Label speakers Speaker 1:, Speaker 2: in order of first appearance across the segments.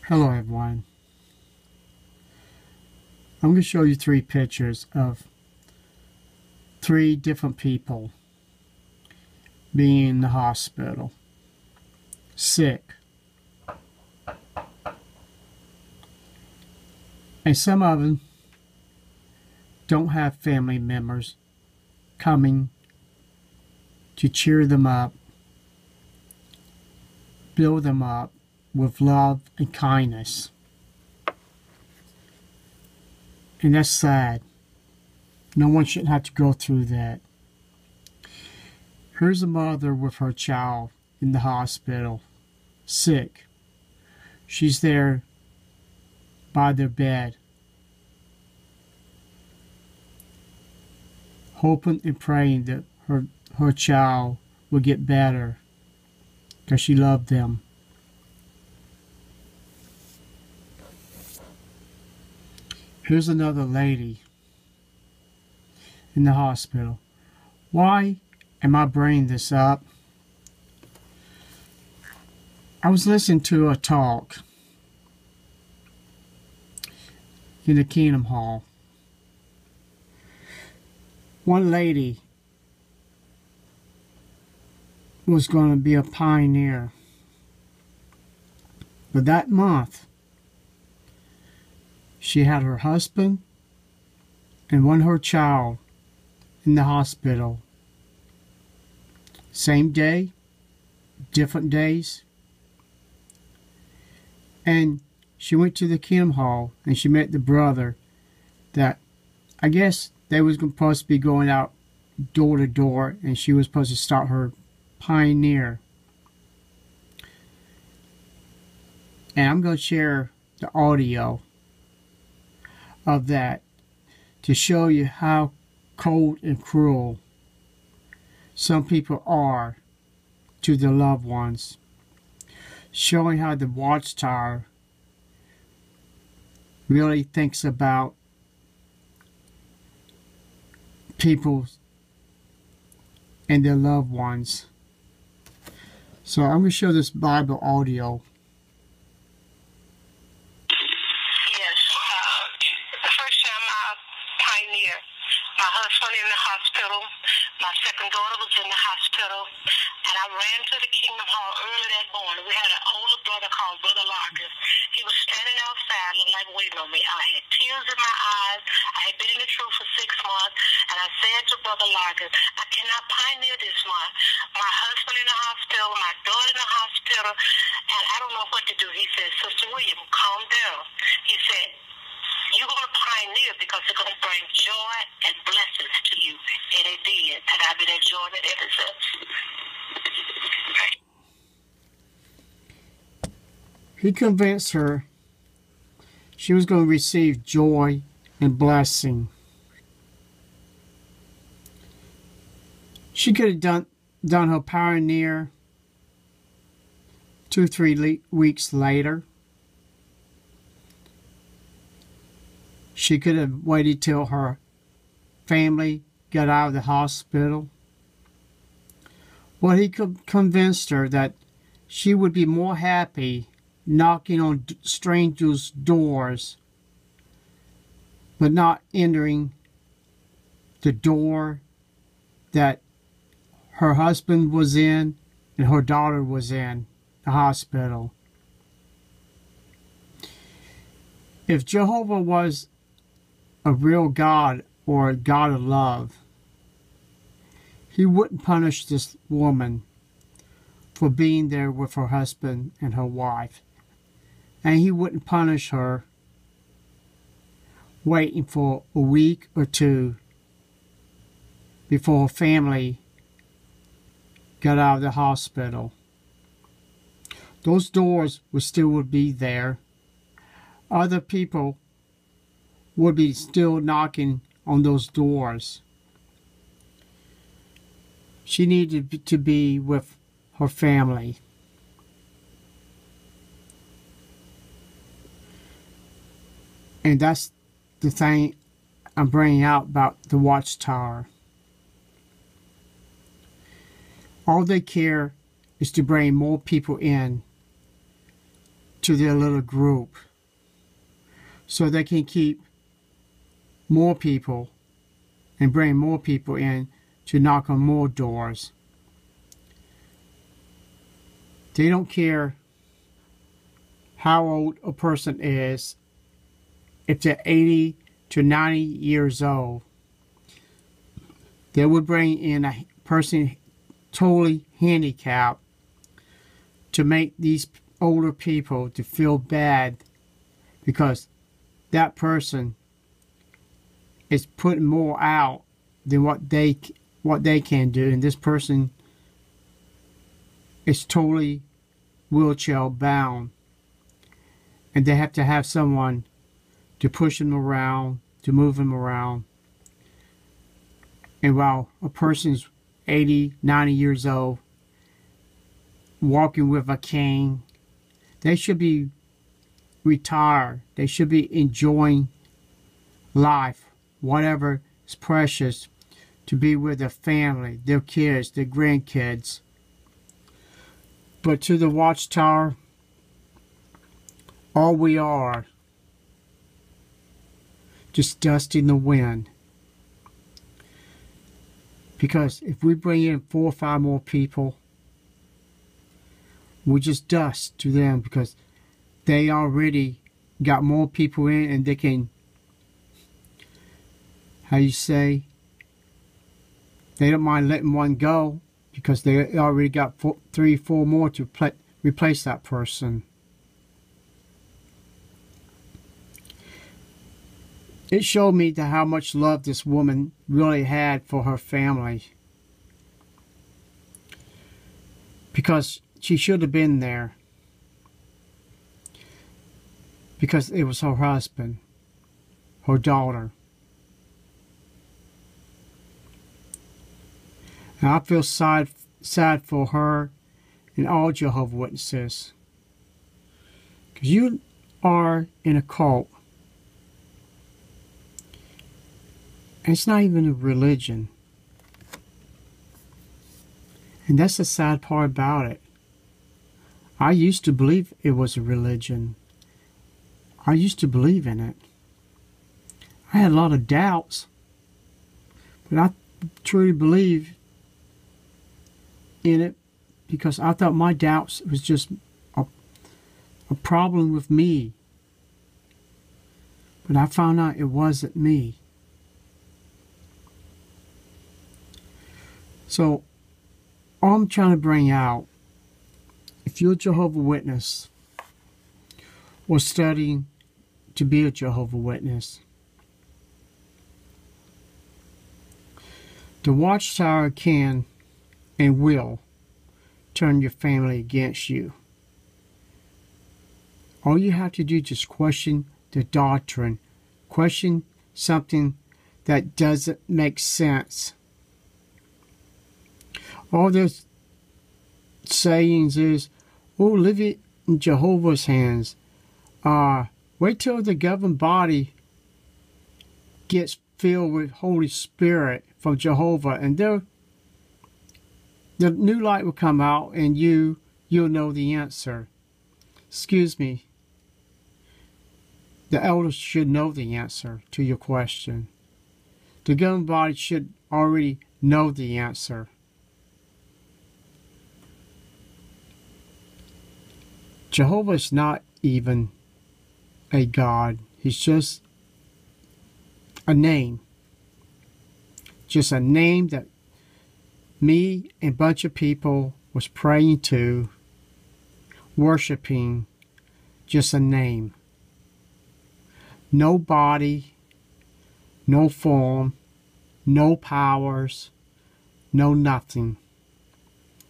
Speaker 1: Hello everyone. I'm going to show you three pictures of three different people being in the hospital, sick. And some of them don't have family members coming to cheer them up, build them up with love and kindness. And that's sad. No one should have to go through that. Here's a mother with her child in the hospital, sick. She's there by their bed, hoping and praying that her child will get better because she loved them. Here's another lady in the hospital. Why am I bringing this up? I was listening to a talk in the Kingdom Hall. One lady was going to be a pioneer. But that month, she had her husband and her child in the hospital. Same day, different days. And she went to the Kingdom Hall and she met the brother that I guess they was supposed to be going out door to door and she was supposed to start her pioneer. And I'm going to share the audio of that to show you how cold and cruel some people are to their loved ones, showing how the Watchtower really thinks about people and their loved ones. So I'm going to show this Bible audio.
Speaker 2: My husband in the hospital. My second daughter was in the hospital. And I ran to the Kingdom Hall early that morning. We had an older brother called Brother Larkin. He was standing outside looking like waiting on me. I had tears in my eyes. I had been in the truth for 6 months. And I said to Brother Larkin, I cannot pioneer this one. My husband in the hospital, my daughter in the hospital, and I don't know what to do. He said, Sister William, calm down. He said, you're going to pioneer because it's going to bring joy and blessings to you. And it did. And I've been enjoying it ever since.
Speaker 1: He convinced her she was going to receive joy and blessing. She could have done her pioneer 2-3 weeks later. She could have waited till her family got out of the hospital. Well, he convinced her that she would be more happy knocking on strangers' doors, but not entering the door that her husband was in and her daughter was in the hospital. If Jehovah was a real God or a God of love, he wouldn't punish this woman for being there with her husband and her wife. And he wouldn't punish her waiting for a week or two before her family got out of the hospital. Those doors would be there. Other people would be still knocking on those doors. She needed to be with her family. And that's the thing I'm bringing out about the Watchtower. All they care is to bring more people in to their little group so they can keep more people and bring more people in to knock on more doors. They don't care how old a person is. If they're 80 to 90 years old, they would bring in a person totally handicapped to make these older people to feel bad because that person is putting more out than what they can do, and this person is totally wheelchair bound, and they have to have someone to push them around, to move them around. And while a person's 80, 90 years old, walking with a cane, they should be retired. They should be enjoying life, whatever is precious, to be with their family, their kids, their grandkids. But to the Watchtower, all we are, just dust in the wind. Because if we bring in 4 or 5 more people, we're just dust to them because they already got more people in and they can, how you say, they don't mind letting one go because they already got 3 or 4 more to replace that person. It showed me how much love this woman really had for her family. Because she should have been there. Because it was her husband, her daughter. And I feel sad for her and all Jehovah's Witnesses. Because you are in a cult. And it's not even a religion. And that's the sad part about it. I used to believe it was a religion. I used to believe in it. I had a lot of doubts. But I truly believe in it because I thought my doubts was just a problem with me. But I found out it wasn't me. So, all I'm trying to bring out, if you're a Jehovah's Witness or studying to be a Jehovah's Witness, the Watchtower can and will turn your family against you. All you have to do is just question the doctrine, question something that doesn't make sense. All those sayings is, oh, leave it in Jehovah's hands. Wait till the governing body gets filled with Holy Spirit from Jehovah, and the new light will come out, and you'll know the answer. Excuse me. The elders should know the answer to your question. The governing body should already know the answer. Jehovah is not even a God. He's just a name. Just a name that me and a bunch of people was praying to, worshiping. Just a name. No body, no form, no powers, no nothing.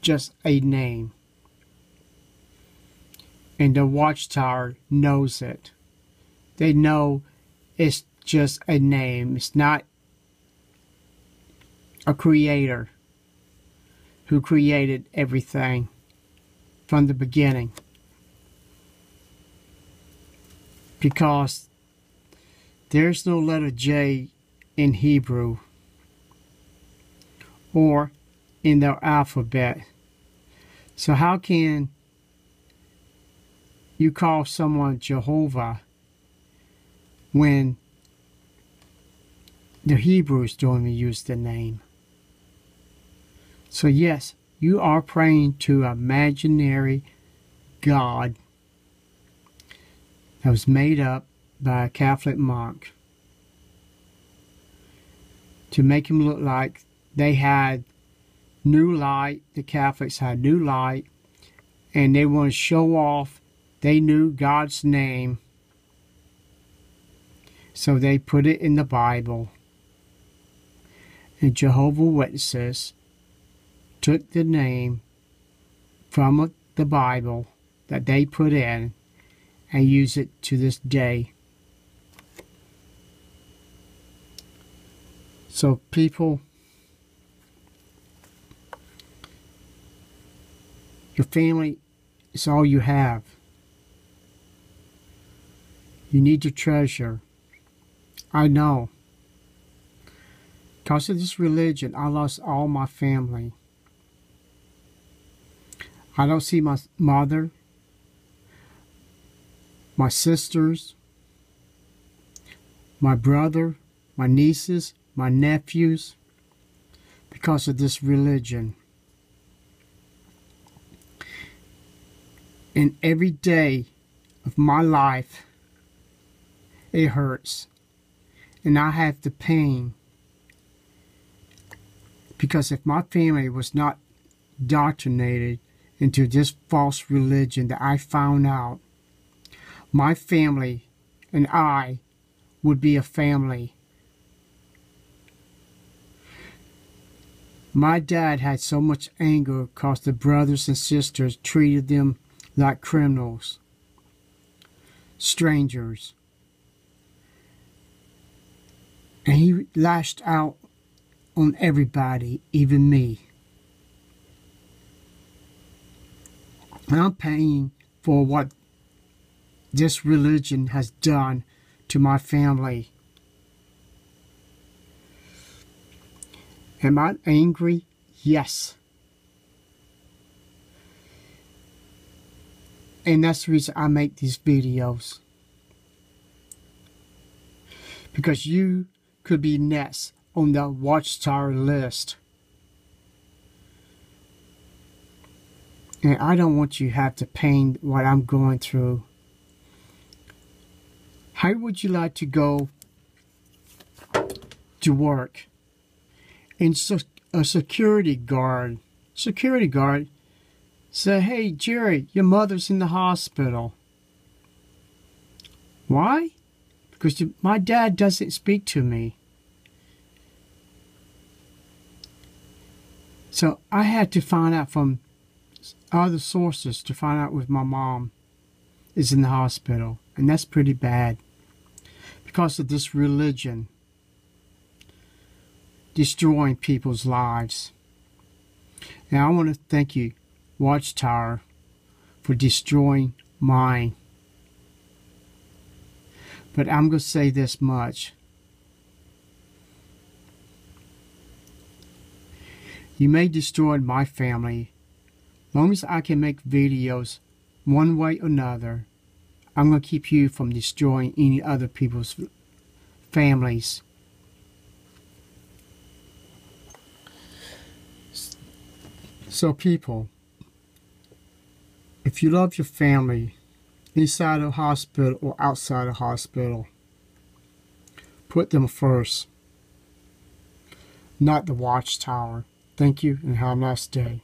Speaker 1: Just a name. And the Watchtower knows it. They know it's just a name. It's not a creator who created everything from the beginning. Because there's no letter J in Hebrew or in their alphabet. So how can you call someone Jehovah when the Hebrews don't even use the name. So yes, you are praying to an imaginary God that was made up by a Catholic monk to make him look like they had new light, the Catholics had new light, and they want to show off they knew God's name, so they put it in the Bible. And Jehovah's Witnesses took the name from the Bible that they put in and use it to this day. So people, your family is all you have. You need to treasure. I know. Because of this religion, I lost all my family. I don't see my mother, my sisters, my brother, my nieces, my nephews, because of this religion. And every day of my life, it hurts. And I have the pain. Because if my family was not indoctrinated into this false religion that I found out, my family and I would be a family. My dad had so much anger because the brothers and sisters treated them like criminals, strangers. And he lashed out on everybody, even me. And I'm paying for what this religion has done to my family. Am I angry? Yes. And that's the reason I make these videos. Because you could be next on the Watchtower list. And I don't want you to have to pain what I'm going through. How would you like to go to work? And so a security guard said, "Hey, Jerry, your mother's in the hospital." Why? Because my dad doesn't speak to me. So I had to find out from other sources to find out if my mom is in the hospital. And that's pretty bad. Because of this religion destroying people's lives. And I want to thank you, Watchtower, for destroying mine. But I'm going to say this much. You may destroy my family. As long as I can make videos one way or another, I'm going to keep you from destroying any other people's families. So people, if you love your family, inside a hospital or outside a hospital, put them first, not the Watchtower. Thank you and have a nice day.